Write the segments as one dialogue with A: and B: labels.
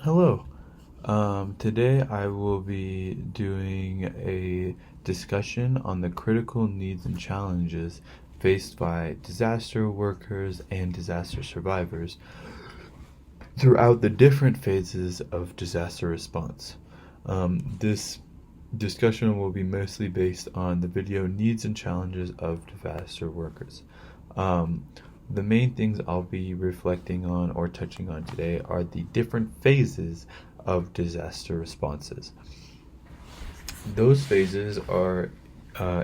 A: Hello. Today I will be doing a discussion on the critical needs and challenges faced by disaster workers and disaster survivors throughout the different phases of disaster response. This discussion will be mostly based on the video needs and challenges of disaster workers. Um, the main things I'll be reflecting on or touching on today are the different phases of disaster responses. Those phases are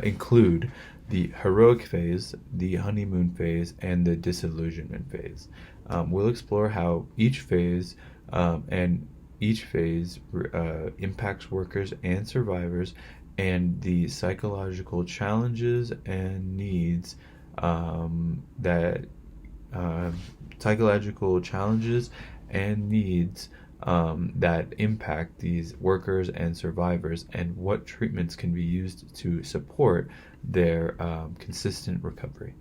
A: include the heroic phase, the honeymoon phase, and the disillusionment phase. We'll explore how and each phase impacts workers and survivors, and the that uh, psychological challenges and needs that impact these workers and survivors, and what treatments can be used to support their consistent recovery.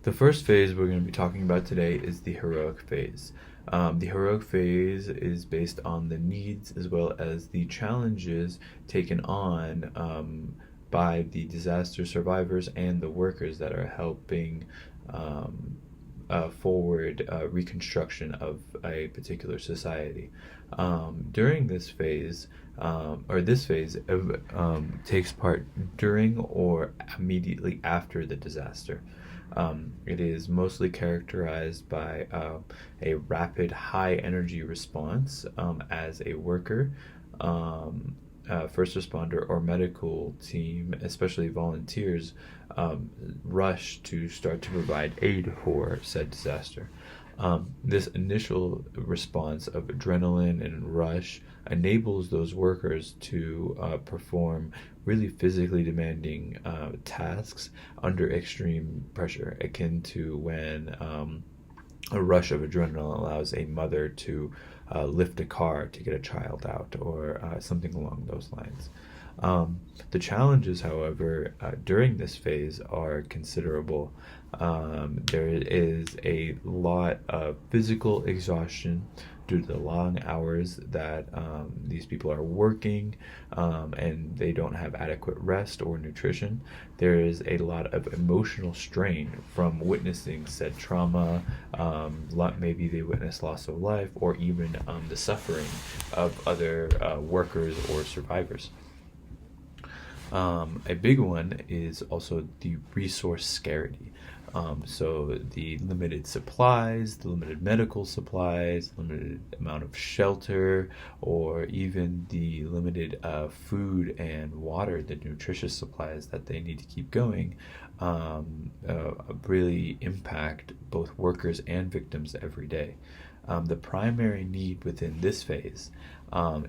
A: The first phase we're going to be talking about today is the heroic phase. The heroic phase is based on the needs as well as the challenges taken on by the disaster survivors and the workers that are helping forward reconstruction of a particular society. During this phase, takes part during or immediately after the disaster. It is mostly characterized by a rapid high energy response as a worker, first responder, or medical team, especially volunteers, rush to start to provide aid for said disaster. This initial response of adrenaline and rush enables those workers to perform really physically demanding tasks under extreme pressure, akin to when a rush of adrenaline allows a mother to lift a car to get a child out, or something along those lines. The challenges, however, during this phase are considerable. There is a lot of physical exhaustion due to the long hours that these people are working, and they don't have adequate rest or nutrition. There is a lot of emotional strain from witnessing said trauma. Maybe they witness loss of life, or even the suffering of other workers or survivors. A big one is also the resource scarcity. So the limited supplies, the limited medical supplies, limited amount of shelter, or even the limited food and water, the nutritious supplies that they need to keep going, really impact both workers and victims every day. The primary need within this phase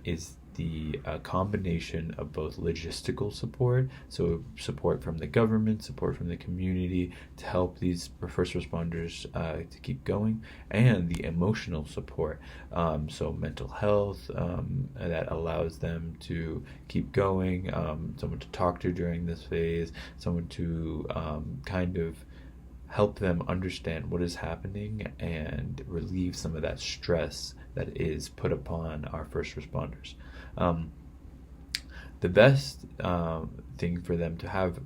A: is the combination of both logistical support, so support from the government, support from the community to help these first responders to keep going, and the emotional support, so mental health that allows them to keep going, someone to talk to during this phase, someone to kind of help them understand what is happening and relieve some of that stress that is put upon our first responders. The best thing for them to have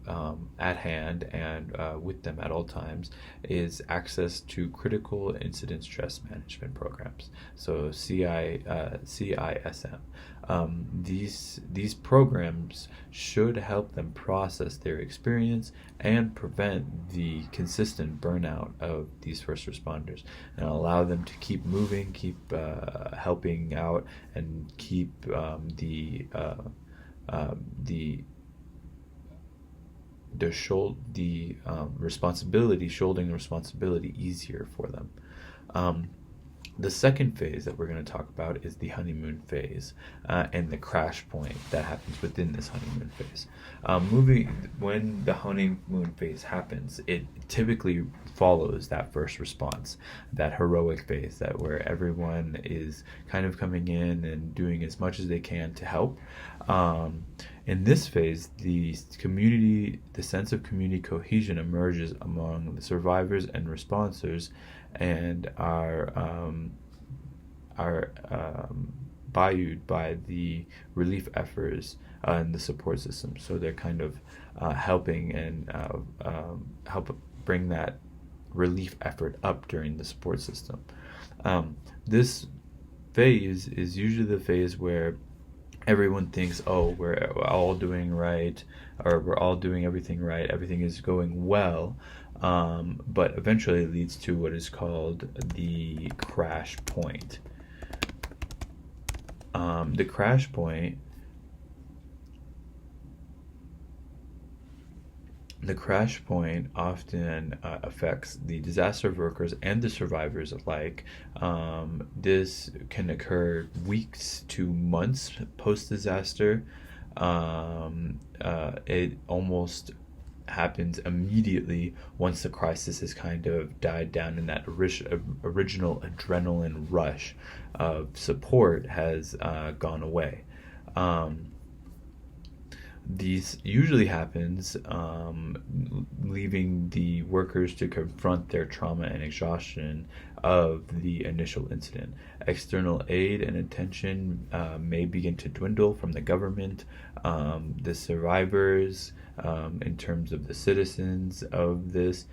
A: at hand and with them at all times is access to critical incident stress management programs, so CISM. These programs should help them process their experience and prevent the consistent burnout of these first responders, and allow them to keep moving, keep helping out, and keep the shouldering responsibility easier for them. The second phase that we're going to talk about is the honeymoon phase, and the crash point that happens within this honeymoon phase. When the honeymoon phase happens, it typically follows that first response, that heroic phase, that where everyone is kind of coming in and doing as much as they can to help. In this phase, the sense of community cohesion emerges among the survivors and responders, and are buoyed by the relief efforts and the support system. So they're kind of helping and help bring that relief effort up during the support system. This phase is usually the phase where everyone thinks, oh, we're all doing right, or we're all doing everything right, everything is going well, but eventually it leads to what is called the crash point. The crash point often affects the disaster workers and the survivors alike. This can occur weeks to months post-disaster. It almost happens immediately once the crisis has kind of died down and that original adrenaline rush of support has gone away. These usually happens leaving the workers to confront their trauma and exhaustion of the initial incident. External aid and attention may begin to dwindle from the government. The survivors, in terms of the citizens of this,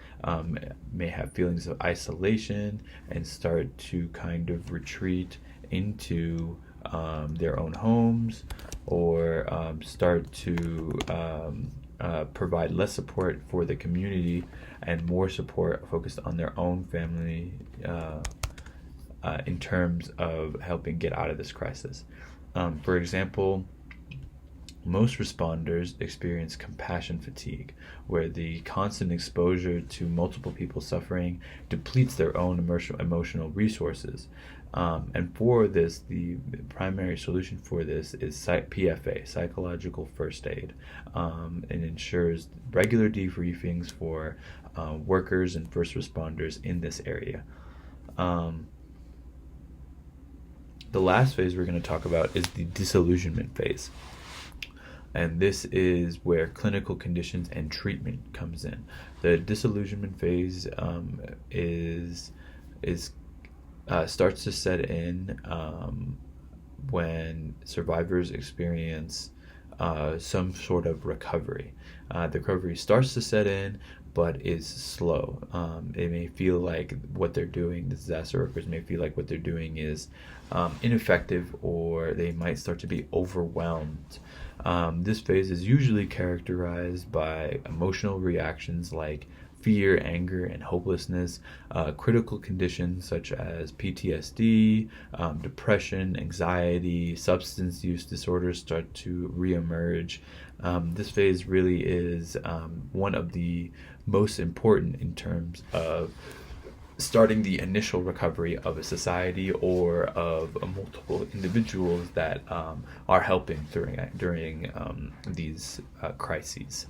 A: may have feelings of isolation and start to kind of retreat into their own homes, or start to provide less support for the community and more support focused on their own family in terms of helping get out of this crisis. For example, most responders experience compassion fatigue, where the constant exposure to multiple people suffering depletes their own emotional resources. And for this, the primary solution for this is PFA, psychological first aid. It ensures regular debriefings for workers and first responders in this area. The last phase we're going to talk about is the disillusionment phase. And this is where clinical conditions and treatment comes in. The disillusionment phase starts to set in when survivors experience some sort of recovery. The recovery starts to set in, but is slow. It may feel like what they're doing, the disaster workers may feel like what they're doing is ineffective, or they might start to be overwhelmed. This phase is usually characterized by emotional reactions like fear, anger, and hopelessness. Critical conditions such as PTSD, depression, anxiety, substance use disorders start to reemerge. This phase really is one of the most important in terms of starting the initial recovery of a society or of multiple individuals that are helping during these crises.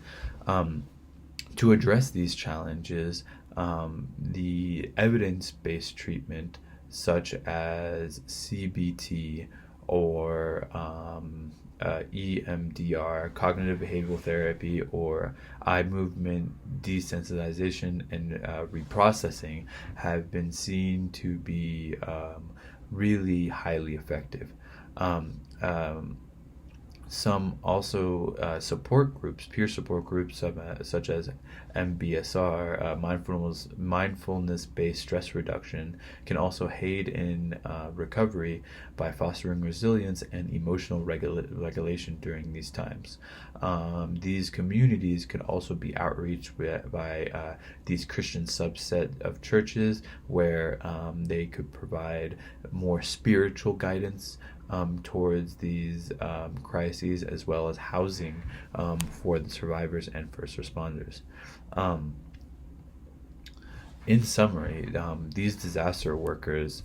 A: To address these challenges, the evidence-based treatment such as CBT or EMDR, cognitive behavioral therapy, or eye movement desensitization and reprocessing have been seen to be really highly effective. Some also support groups, peer support groups such as MBSR, mindfulness-based stress reduction, can also aid in recovery by fostering resilience and emotional regulation during these times. These communities could also be outreached by these Christian subset of churches where they could provide more spiritual guidance towards these crises, as well as housing for the survivors and first responders. In summary, these disaster workers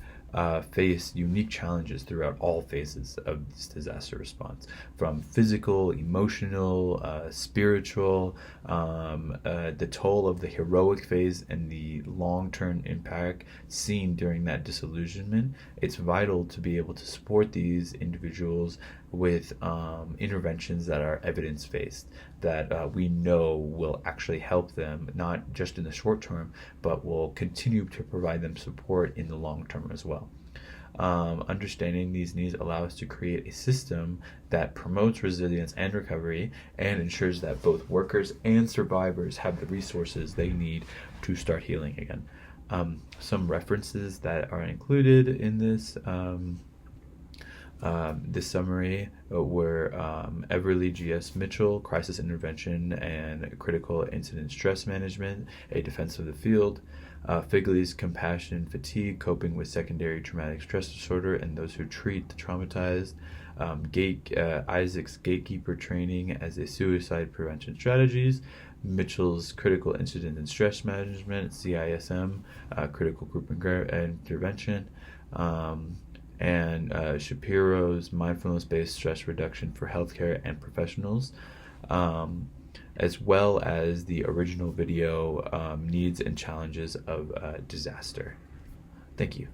A: face unique challenges throughout all phases of this disaster response, from physical, emotional, spiritual, the toll of the heroic phase and the long-term impact seen during that disillusionment. It's vital to be able to support these individuals with interventions that are evidence-based, that we know will actually help them, not just in the short term, but will continue to provide them support in the long term as well. well. Understanding these needs allow us to create a system that promotes resilience and recovery and ensures that both workers and survivors have the resources they need to start healing again. Some references that are included in this this summary were Everly G.S. Mitchell, Crisis Intervention and Critical Incident Stress Management, A Defense of the Field, Figley's Compassion and Fatigue, Coping with Secondary Traumatic Stress Disorder and Those Who Treat the Traumatized, Isaac's Gatekeeper Training as a Suicide Prevention Strategies, Mitchell's Critical Incident and Stress Management, CISM, Critical Group Intervention, and Shapiro's Mindfulness-Based Stress Reduction for Healthcare and Professionals, as well as the original video, Needs and Challenges of Disaster. Thank you.